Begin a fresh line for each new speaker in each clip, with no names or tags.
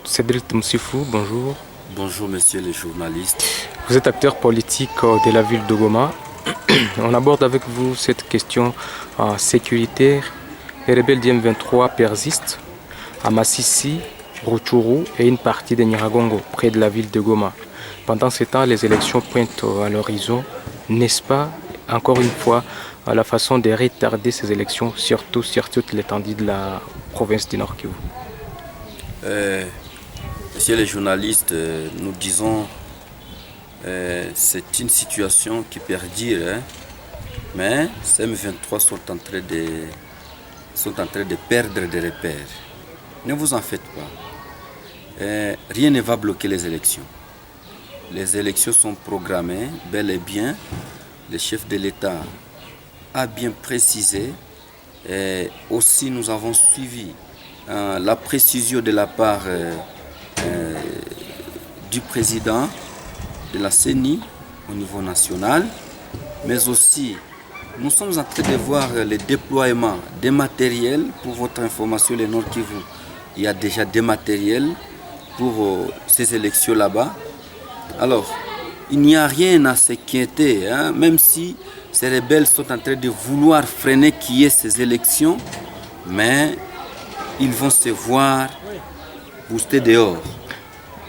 Cédric Msifou, bonjour.
Bonjour monsieur les journalistes.
Vous êtes acteur politique de la ville de Goma. On aborde avec vous cette question sécuritaire. Les rebelles du M23 persistent à Massissi, Rutshuru et une partie de Nyiragongo, près de la ville de Goma. Pendant ce temps, les élections pointent à l'horizon. N'est-ce pas, encore une fois, la façon de retarder ces élections, surtout sur toute l'étendue de la province du Nord Kivu?
Monsieur les journalistes, nous disons c'est une situation qui perdure, hein, mais ces M23 sont en train de perdre des repères. Ne vous en faites pas. Rien ne va bloquer les élections. Les élections sont programmées, bel et bien. Le chef de l'État a bien précisé. Et aussi, nous avons suivi la précision de la part du président de la CENI au niveau national, mais aussi nous sommes en train de voir le déploiement des matériels. Pour votre information, le Nord Kivu, il y a déjà des matériels pour ces élections là-bas. Alors, il n'y a rien à s'inquiéter, hein, même si ces rebelles sont en train de vouloir freiner qu'il y ait ces élections, mais ils vont se voir booster dehors.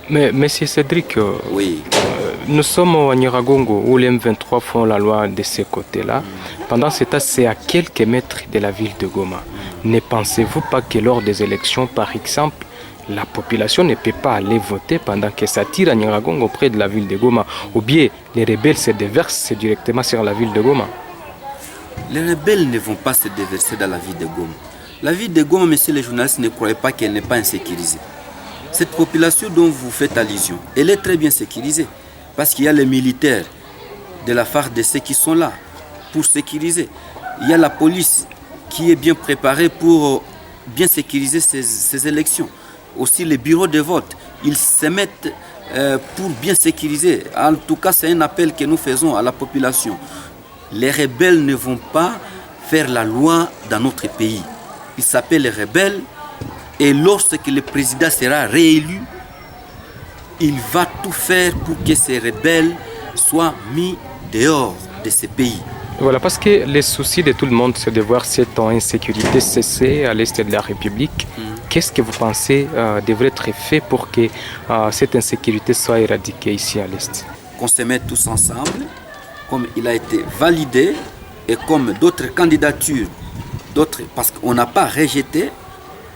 Mais Monsieur Cédric,
Oui.
nous sommes au Nyiragongo où les M23 font la loi de ce côté-là. Pendant ce temps, c'est à quelques mètres de la ville de Goma. Ne pensez-vous pas que lors des élections, par exemple, la population ne peut pas aller voter pendant que ça tire à Nyiragongo près de la ville de Goma, ou bien les rebelles se déversent directement sur la ville de Goma?
Les rebelles ne vont pas se déverser dans la ville de Goma. La ville de Goma, messieurs les journalistes, ne croyez pas qu'elle n'est pas insécurisée. Cette population dont vous faites allusion, elle est très bien sécurisée. Parce qu'il y a les militaires de la FARDC qui sont là pour sécuriser. Il y a la police qui est bien préparée pour bien sécuriser ces élections. Aussi les bureaux de vote, ils se mettent pour bien sécuriser. En tout cas, c'est un appel que nous faisons à la population. Les rebelles ne vont pas faire la loi dans notre pays. Ils s'appellent les rebelles. Et lorsque le président sera réélu, il va tout faire pour que ces rebelles soient mis dehors de ce pays.
Voilà, parce que le souci de tout le monde, c'est de voir cette insécurité cesser à l'est de la République. Qu'est-ce que vous pensez devrait être fait pour que cette insécurité soit éradiquée ici à l'est?
Qu'on se mette tous ensemble, comme il a été validé, et comme d'autres candidatures, parce qu'on n'a pas rejeté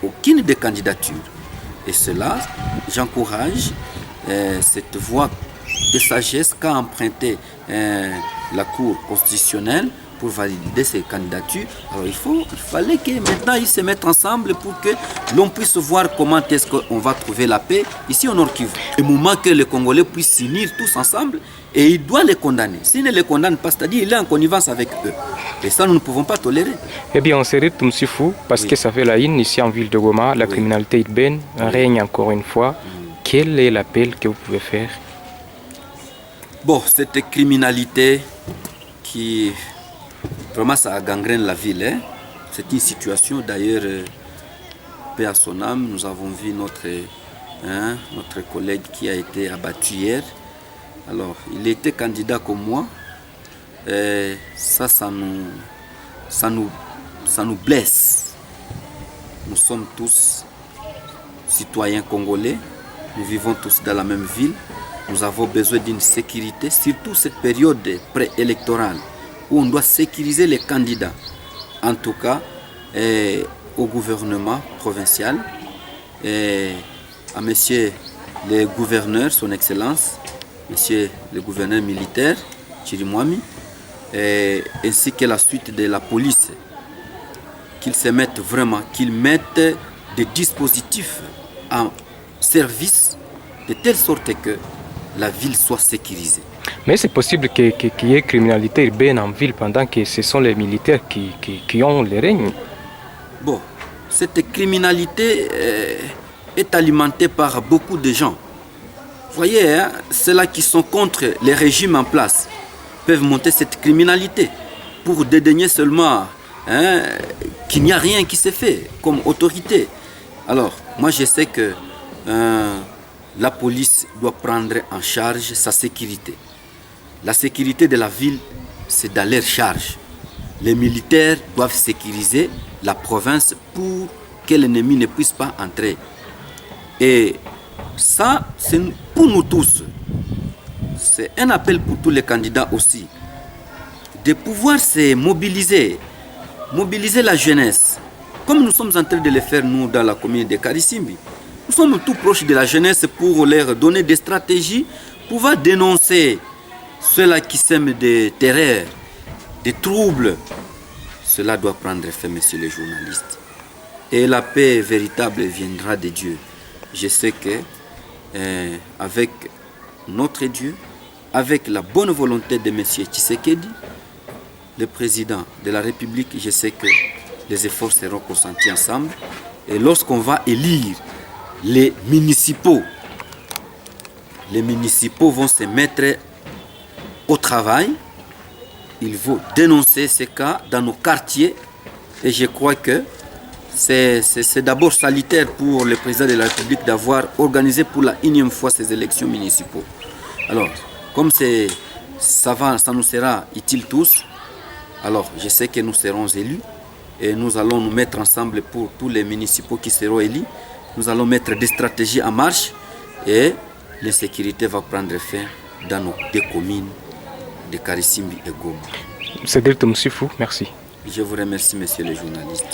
aucune des candidatures. Et cela, j'encourage cette voie de sagesse qu'a emprunté la Cour constitutionnelle pour valider ces candidatures. Alors il fallait que maintenant ils se mettent ensemble pour que l'on puisse voir comment est-ce qu'on va trouver la paix ici au Nord Kivu. Le moment que les Congolais puissent s'unir tous ensemble, et il doit les condamner. S'il ne les condamne pas, c'est-à-dire il est en connivence avec eux. Et ça, nous ne pouvons pas tolérer.
Eh bien, on s'arrête Msifou, parce que ça fait la une ici en ville de Goma. La criminalité urbaine règne encore une fois. Quel est l'appel que vous pouvez faire?
Bon, cette criminalité qui vraiment ça gangrène la ville, hein. C'est une situation d'ailleurs, paix à son âme, nous avons vu notre collègue qui a été abattu hier. Alors, il était candidat comme moi. Et ça nous blesse. Nous sommes tous citoyens congolais. Nous vivons tous dans la même ville. Nous avons besoin d'une sécurité, surtout cette période préélectorale où on doit sécuriser les candidats. En tout cas, au gouvernement provincial, et à monsieur le gouverneur, son excellence, monsieur le gouverneur militaire, Chirimwami, ainsi que la suite de la police, qu'ils se mettent vraiment, qu'ils mettent des dispositifs en service de telle sorte que la ville soit sécurisée.
Mais c'est possible qu'il y ait criminalité urbaine en ville pendant que ce sont les militaires qui ont le règne.
Bon, cette criminalité est alimentée par beaucoup de gens. Vous voyez, hein, ceux-là qui sont contre les régimes en place peuvent monter cette criminalité pour dédaigner seulement qu'il n'y a rien qui se fait comme autorité. Alors, moi je sais que la police doit prendre en charge sa sécurité. La sécurité de la ville, c'est dans leur charge. Les militaires doivent sécuriser la province pour que l'ennemi ne puisse pas entrer. Et ça, c'est pour nous tous. C'est un appel pour tous les candidats aussi. De pouvoir se mobiliser, mobiliser la jeunesse, comme nous sommes en train de le faire nous dans la commune de Karisimbi. Nous sommes tout proches de la jeunesse pour leur donner des stratégies, pour pouvoir dénoncer ceux-là qui sèment des terreurs, des troubles. Cela doit prendre fin, messieurs les journalistes. Et la paix véritable viendra de Dieu. Je sais que avec notre Dieu, avec la bonne volonté de M. Tshisekedi, le président de la République, je sais que les efforts seront consentis ensemble. Et lorsqu'on va élire les municipaux vont se mettre au travail. Ils vont dénoncer ces cas dans nos quartiers. Et je crois que c'est d'abord salutaire pour le président de la République d'avoir organisé pour la 1e fois ces élections municipaux. Alors, comme ça nous sera utile tous, alors je sais que nous serons élus et nous allons nous mettre ensemble pour tous les municipaux qui seront élus. Nous allons mettre des stratégies en marche et l'insécurité va prendre fin dans nos 2 communes de Karisimbi et Goma.
C'est Delta Moussifou, merci.
Je vous remercie, messieurs les journalistes.